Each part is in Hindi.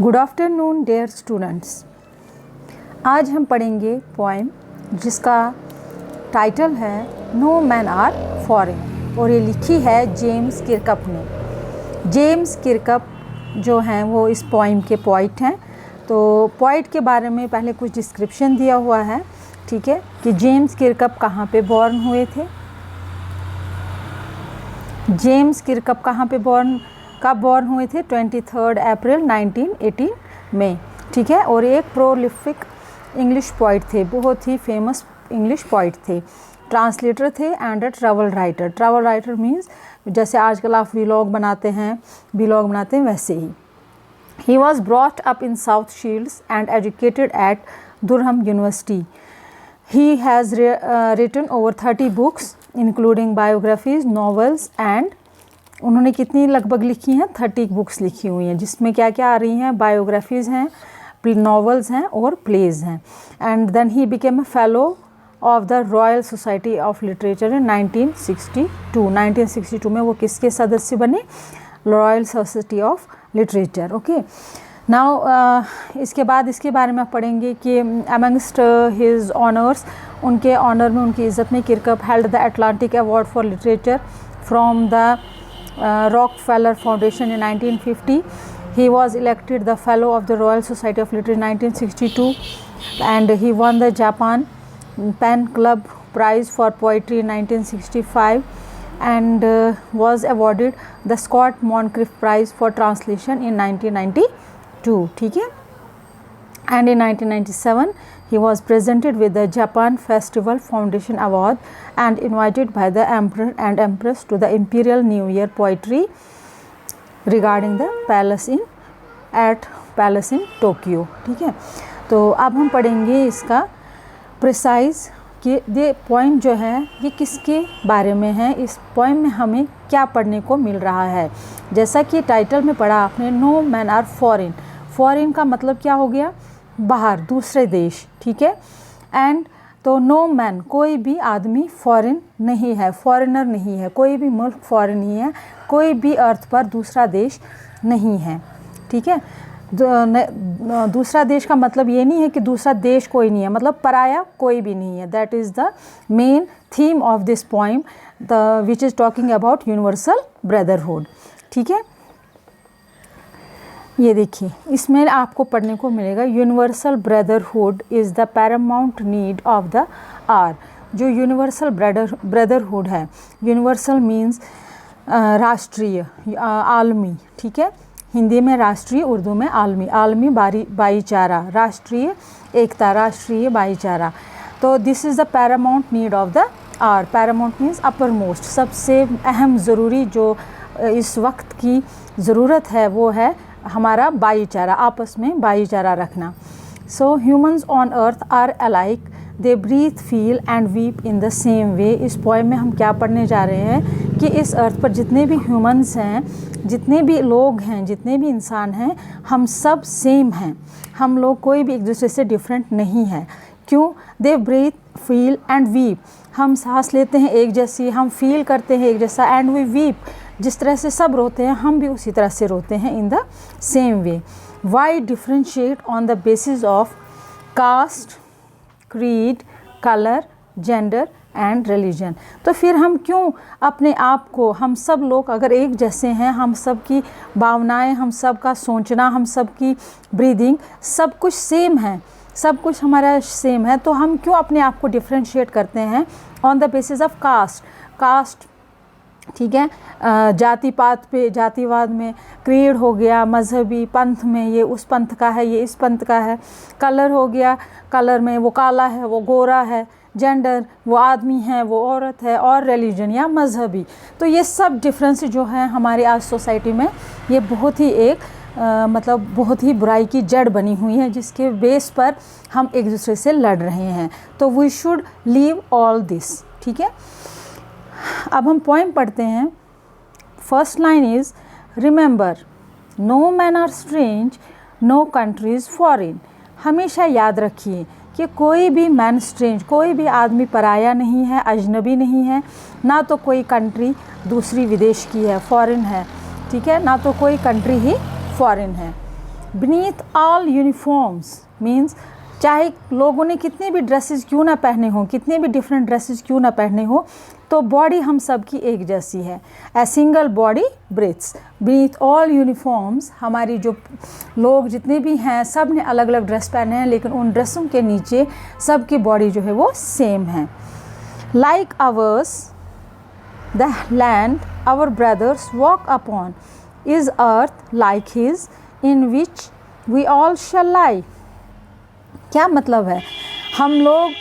Good afternoon dear students. आज हम पढ़ेंगे पोएम जिसका टाइटल है नो मैन आर फॉरेन और ये लिखी है जेम्स किरकप ने। जेम्स किरकप जो हैं वो इस पोएम के पोइट हैं। तो पोइट के बारे में पहले कुछ डिस्क्रिप्शन दिया हुआ है, ठीक है, कि जेम्स किरकप कहाँ पे बॉर्न हुए थे। जेम्स किरकप कहाँ पे कब बॉर्न हुए थे? 23 अप्रैल 1918 में, ठीक है। और एक प्रोलिफिक इंग्लिश पोइट थे, बहुत ही फेमस इंग्लिश पोइट थे, ट्रांसलेटर थे and a travel writer. Travel writer means जैसे आजकल आप व्लॉग बनाते हैं वैसे ही। He was brought up in South Shields and educated at Durham University. He has written over 30 books including biographies, novels and उन्होंने कितनी लगभग लिखी हैं? 30 बुक्स लिखी हुई हैं, जिसमें क्या क्या आ रही हैं? बायोग्राफीज़ हैं, नॉवेल्स हैं और प्लेज हैं। And then he became a fellow of the royal society of literature in 1962। 1962 में वो किसके सदस्य बने? Royal society of literature. Okay, now इसके बाद इसके बारे में पढ़ेंगे कि अमंगस्ट हिज ऑनर्स, उनके ऑनर में, उनकी इज़्ज़त में, Kirkup held the Atlantic award for literature from the Rockefeller Foundation in 1950. He was elected the Fellow of the Royal Society of Literature in 1962, and he won the Japan Pen Club Prize for Poetry in 1965, and was awarded the Scott Moncrief Prize for Translation in 1992. ठीक है, and in 1997 he was presented with the Japan Festival Foundation Award and invited by the Emperor and Empress to the Imperial New Year Poetry regarding the palace in Tokyo। ठीक है, तो अब हम पढ़ेंगे इसका प्रिसाइज कि ये पोइम जो है ये किसके बारे में है, इस पोइम में हमें क्या पढ़ने को मिल रहा है। जैसा कि टाइटल में पढ़ा आपने, no man are foreign. Foreign का मतलब क्या हो गया? बाहर, दूसरे देश, ठीक है। एंड तो नो मैन, कोई भी आदमी फॉरेन नहीं है, फॉरेनर नहीं है, कोई भी मुल्क फॉरेन नहीं है, कोई भी अर्थ पर दूसरा देश नहीं है, ठीक है। दूसरा देश का मतलब ये नहीं है कि दूसरा देश कोई नहीं है, मतलब पराया कोई भी नहीं है। That is the main theme of this poem, the which is talking about universal brotherhood, ठीक है। ये देखिए, इसमें आपको पढ़ने को मिलेगा universal brotherhood is the paramount need of the hour. जो यूनिवर्सल ब्रदरहुड है, यूनिवर्सल मीन्स राष्ट्रीय, आलमी, ठीक है। हिंदी में राष्ट्रीय, उर्दू में आलमी। आलमी भाईचारा, राष्ट्रीय एकता, राष्ट्रीय भाईचारा। तो this is the paramount need of the hour. Paramount means upper most, सबसे अहम ज़रूरी जो इस वक्त की ज़रूरत है वो है हमारा भाईचारा, आपस में भाईचारा रखना। So humans on earth are alike, they breathe, feel and weep in the same way. इस पोएम में हम क्या पढ़ने जा रहे हैं कि इस अर्थ पर जितने भी ह्यूमन्स हैं, जितने भी लोग हैं, जितने भी इंसान हैं, हम सब सेम हैं। हम लोग कोई भी एक दूसरे से डिफरेंट नहीं है। क्यों? They breathe, feel and weep. हम सांस लेते हैं एक जैसी, हम फील करते हैं एक जैसा, एंड वी वीप। जिस तरह से सब रोते हैं, हम भी उसी तरह से रोते हैं, in the same way. Why differentiate on the basis of caste, creed, colour, gender and religion. तो फिर हम क्यों अपने आप को, हम सब लोग अगर एक जैसे हैं, हम सब की भावनाएं, हम सब का सोचना, हम सब की ब्रीदिंग, सब कुछ सेम है, सब कुछ हमारा सेम है, तो हम क्यों अपने आप को डिफ्रेंशिएट करते हैं on the basis of caste, ठीक है, जाति पात पे, जातिवाद में, क्रीड हो गया, मजहबी, पंथ में ये उस पंथ का है, ये इस पंथ का है, कलर हो गया, कलर में वो काला है, वो गोरा है, जेंडर वो आदमी है, वो औरत है, और रिलीजन या मजहबी। तो ये सब डिफरेंस जो है हमारी आज सोसाइटी में, ये बहुत ही एक मतलब बहुत ही बुराई की जड़ बनी हुई है, जिसके बेस पर हम एक दूसरे से लड़ रहे हैं। तो we should leave all this, ठीक है। अब हम पोएम पढ़ते हैं। First line is remember no man are strange, no countries foreign. हमेशा याद रखिए कि कोई भी मैन स्ट्रेंज, कोई भी आदमी पराया नहीं है, अजनबी नहीं है, ना तो कोई कंट्री दूसरी विदेश की है, फॉरेन है, ठीक है, ना तो कोई कंट्री ही फॉरेन है। बीनीथ ऑल यूनिफॉर्म्स मीन्स चाहे लोगों ने कितने भी ड्रेसेस क्यों ना पहने हों, कितने भी डिफरेंट ड्रेसेस क्यों ना पहने हो, तो बॉडी हम सब की एक जैसी है। A single body breathes beneath all uniforms, हमारी जो लोग जितने भी हैं सब ने अलग अलग ड्रेस पहने हैं, लेकिन उन ड्रेसों के नीचे सब की बॉडी जो है वो सेम है। Like ours the land our brothers walk upon is earth like his in which we all shall lie. क्या मतलब है? हम लोग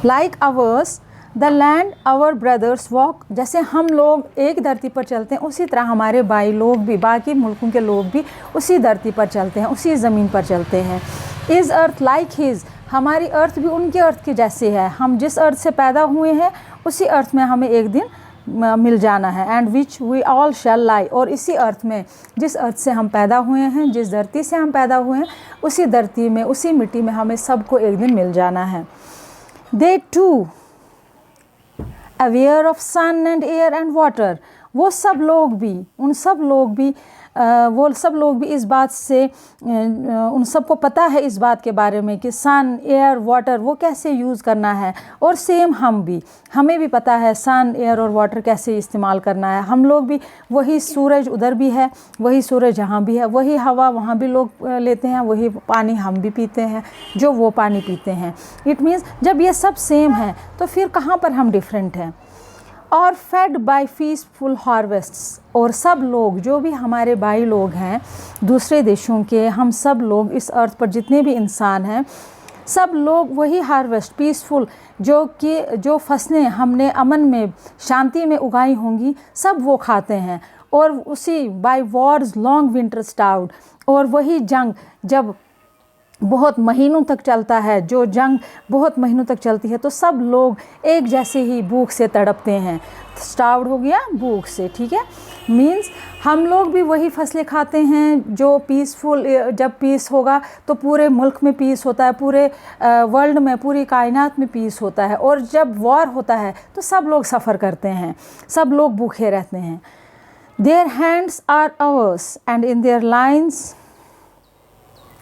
like ours the land our brothers walk, जैसे हम लोग एक धरती पर चलते हैं उसी तरह हमारे भाई लोग भी, बाकी मुल्कों के लोग भी उसी धरती पर चलते हैं, उसी ज़मीन पर चलते हैं। इज़ अर्थ लाइक हिज, हमारी अर्थ भी उनके अर्थ के जैसे है। हम जिस अर्थ से पैदा हुए हैं उसी अर्थ में हमें एक दिन मिल जाना है। And which we all shall लाई, और इसी अर्थ में, जिस अर्थ से हम पैदा हुए हैं, जिस धरती से हम पैदा हुए हैं, उसी धरती में, उसी मिट्टी में हमें सबको एक दिन मिल जाना है। They too aware of sun and air and water, वो सब लोग भी, उन सब लोग भी वो सब लोग भी इस बात से, उन सबको पता है इस बात के बारे में कि सन, एयर, वाटर वो कैसे यूज़ करना है। और सेम हम भी, हमें भी पता है सन, एयर और वाटर कैसे इस्तेमाल करना है। हम लोग भी, वही सूरज उधर भी है, वही सूरज यहाँ भी है, वही हवा वहाँ भी लोग लेते हैं, वही पानी हम भी पीते हैं जो वो पानी पीते हैं। इट मीन्स जब ये सब सेम है तो फिर कहाँ पर हम डिफरेंट हैं। और फेड बाय पीसफुल हार्वेस्ट्स, और सब लोग जो भी हमारे भाई लोग हैं दूसरे देशों के, हम सब लोग इस अर्थ पर जितने भी इंसान हैं, सब लोग वही हार्वेस्ट पीसफुल, जो फसलें हमने अमन में, शांति में उगाई होंगी, सब वो खाते हैं। और उसी बाय वॉर्स लॉन्ग विंटर स्टाउड, और वही जंग जब बहुत महीनों तक चलता है, जो जंग बहुत महीनों तक चलती है, तो सब लोग एक जैसे ही भूख से तड़पते हैं। स्टार्व्ड हो गया भूख से, ठीक है। मीन्स हम लोग भी वही फसलें खाते हैं जो पीसफुल, जब पीस होगा तो पूरे मुल्क में पीस होता है, पूरे वर्ल्ड में, पूरी कायनात में पीस होता है। और जब वॉर होता है तो सब लोग सफ़र करते हैं, सब लोग भूखे रहते हैं। Their hands are ours and in their lines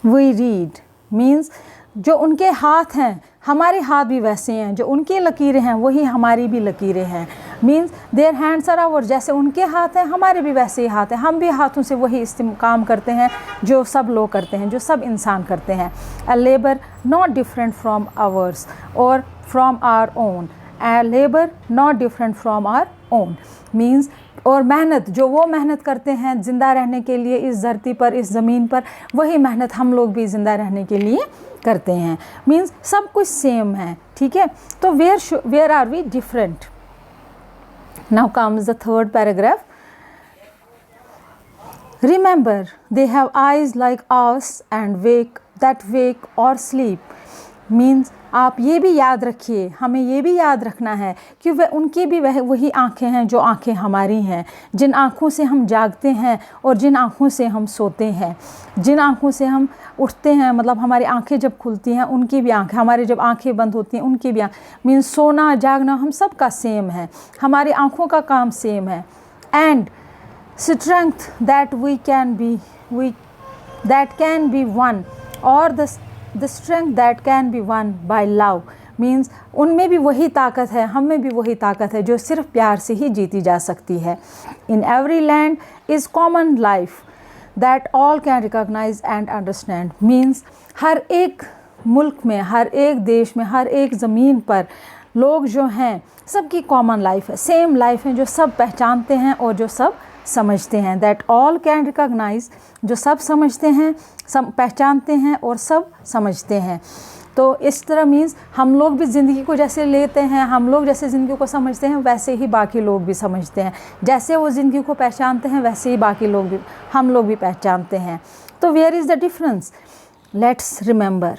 we read, means जो उनके हाथ हैं हमारे हाथ भी वैसे हैं, जो उनकी लकीरें हैं वही हमारी भी लकीरें हैं। Means their hands are our, जैसे उनके हाथ हैं हमारे भी वैसे ही हाथ हैं, हम भी हाथों से वही काम करते हैं जो सब लोग करते हैं, जो सब इंसान करते हैं। A labour not different from ours और from our own, a labour not different from our own means, और मेहनत, जो वो मेहनत करते हैं ज़िंदा रहने के लिए इस धरती पर, इस ज़मीन पर, वही मेहनत हम लोग भी ज़िंदा रहने के लिए करते हैं। मीन्स सब कुछ सेम है, ठीक है। तो where are we different. Now comes the third paragraph. Remember they have eyes like ours and wake or sleep, means आप ये भी याद रखिए, हमें ये भी याद रखना है कि वह उनकी भी वही आँखें हैं जो आँखें हमारी हैं, जिन आँखों से हम जागते हैं और जिन आँखों से हम सोते हैं, जिन आँखों से हम उठते हैं, मतलब हमारी आँखें जब खुलती हैं उनकी भी आँखें, हमारी जब आँखें बंद होती हैं उनकी भी मीन्स सोना जागना हम सब का सेम है, हमारी आँखों का काम सेम है। And strength that can be won, और the strength that can be won by love, means उनमें भी वही ताकत है, हम में भी वही ताकत है जो सिर्फ प्यार से ही जीती जा सकती है। In every land is common life that all can recognise and understand, means हर एक मुल्क में, हर एक देश में, हर एक ज़मीन पर लोग जो हैं सबकी कॉमन लाइफ है, सेम लाइफ है, जो सब पहचानते हैं और जो सब समझते हैं। दैट ऑल कैन रिकॉग्नाइज, जो सब समझते हैं, सब पहचानते हैं और सब समझते हैं। तो इस तरह मीन्स हम लोग भी ज़िंदगी को जैसे लेते हैं, हम लोग जैसे ज़िंदगी को समझते हैं वैसे ही बाकी लोग भी समझते हैं, जैसे वो ज़िंदगी को पहचानते हैं वैसे ही बाकी लोग भी, हम लोग भी पहचानते हैं। तो where is the difference, let's remember,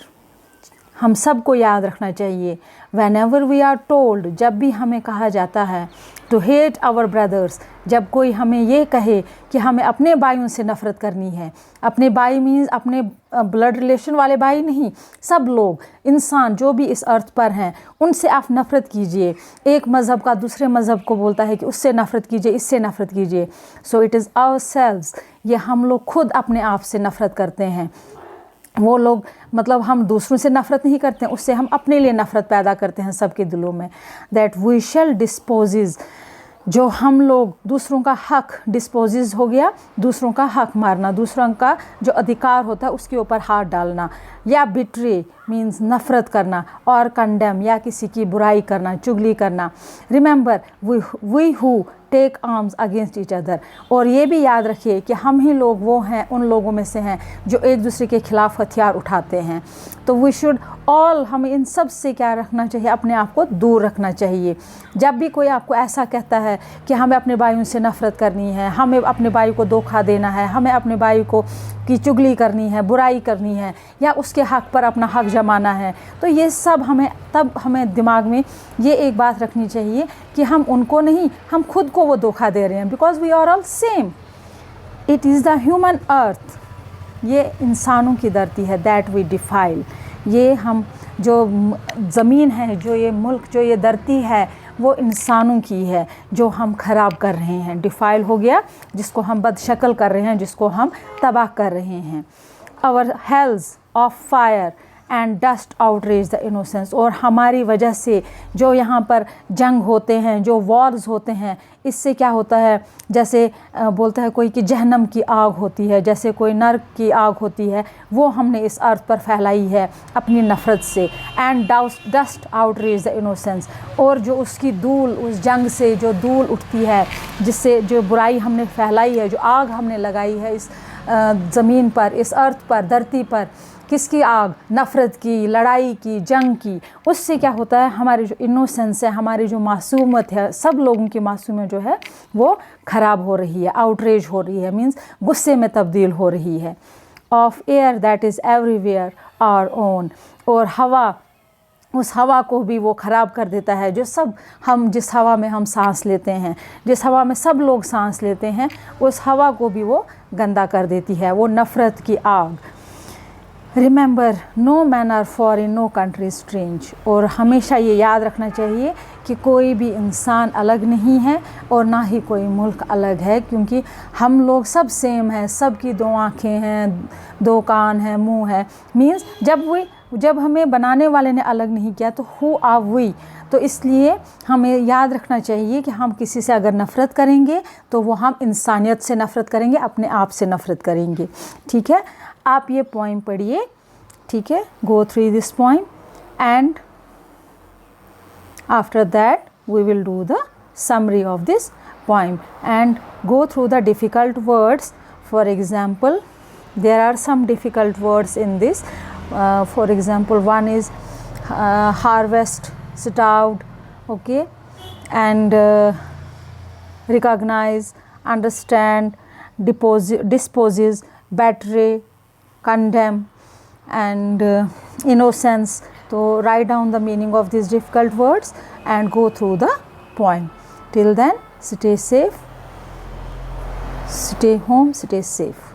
हम सबको याद रखना चाहिए, whenever we are told, जब भी हमें कहा जाता है to hate our brothers, जब कोई हमें ये कहे कि हमें अपने भाइयों से नफ़रत करनी है, अपने भाई मीन्स अपने ब्लड रिलेशन वाले भाई नहीं, सब लोग इंसान जो भी इस अर्थ पर हैं उनसे आप नफ़रत कीजिए। एक मज़हब का दूसरे मज़हब को बोलता है कि उससे नफ़रत कीजिए, इससे नफ़रत कीजिए। सो इट इज़ आवरसेल्व्स, ये हम लोग खुद अपने आप से नफ़रत करते हैं। वो लोग मतलब हम दूसरों से नफ़रत नहीं करते हैं, उससे हम अपने लिए नफ़रत पैदा करते हैं सबके दिलों में। दैट वी शैल डिस्पोजेज, जो हम लोग दूसरों का हक, डिस्पोजेज हो गया दूसरों का हक मारना, दूसरों का जो अधिकार होता है उसके ऊपर हाथ डालना, या बिट्रे मीन्स नफ़रत करना, और कंडेम या किसी की बुराई करना, चुगली करना। Remember we who take arms against each other, और ये भी याद रखिए कि हम ही लोग वो हैं, उन लोगों में से हैं जो एक दूसरे के ख़िलाफ़ हथियार उठाते हैं। तो वी शुड ऑल, हमें इन सब से क्या रखना चाहिए, अपने आप को दूर रखना चाहिए। जब भी कोई आपको ऐसा कहता है कि हमें अपने भाइयों से नफ़रत करनी है, हमें अपने भाई को धोखा देना है, हमें अपने भाई को की चुगली करनी है, बुराई करनी है, या उसके हक़ पर अपना हक़ जमाना है, तो ये सब हमें दिमाग में ये एक बात रखनी चाहिए कि हम उनको नहीं, हम खुद को वो धोखा दे रहे हैं। Because we are all same, it is the human earth, ये इंसानों की धरती है, दैट वी डिफाइल। ये हम जो ज़मीन है, जो ये मुल्क, जो ये धरती है, वो इंसानों की है जो हम ख़राब कर रहे हैं। डिफाइल हो गया जिसको हम बदशक्ल कर रहे हैं, जिसको हम तबाह कर रहे हैं। Our hells of fire and dust outrage the innocence, और हमारी वजह से जो यहाँ पर जंग होते हैं, जो वॉर्स होते हैं, इससे क्या होता है, जैसे बोलता है कोई कि जहन्नम की आग होती है, जैसे कोई नर्क की आग होती है, वो हमने इस अर्थ पर फैलाई है अपनी नफ़रत से। And dust outrage the innocence, और जो उसकी धूल, उस जंग से जो धूल उठती है, जिससे जो बुराई हमने फैलाई है, जो आग हमने लगाई है इस ज़मीन पर, इस अर्थ पर, धरती पर, किसकी आग, नफ़रत की, लड़ाई की, जंग की, उससे क्या होता है, हमारी जो इनोसेंस है, हमारी जो मासूमियत है, सब लोगों की मासूमियत जो है वो ख़राब हो रही है, आउटरेज हो रही है, मीन्स गुस्से में तब्दील हो रही है। Of air that is everywhere our own, और हवा, उस हवा को भी वो ख़राब कर देता है, जो सब हम जिस हवा में हम सांस लेते हैं, जिस हवा में सब लोग सांस लेते हैं, उस हवा को भी वो गंदा कर देती है, वो नफ़रत की आग। Remember no man are foreign, no country strange, और हमेशा ये याद रखना चाहिए कि कोई भी इंसान अलग नहीं है और ना ही कोई मुल्क अलग है, क्योंकि हम लोग सब सेम हैं, सब की दो आँखें हैं, दो कान हैं, मुंह है। मीन्स जब हमें बनाने वाले ने अलग नहीं किया तो हु आर वी। तो इसलिए हमें याद रखना चाहिए कि हम किसी से अगर नफ़रत करेंगे तो वो हम इंसानियत से नफ़रत करेंगे, अपने आप से नफ़रत करेंगे। ठीक है, आप ये पोइम पढ़िए, ठीक है, go through this poem and after that we will do the summary of this poem and go through the difficult words. For example, there are some difficult words in this. For example, one is harvest, starved, okay, and recognize, understand, disposes, betray, condemn, and innocence. So write down the meaning of these difficult words and go through the poem. Till then, stay safe, stay home, stay safe.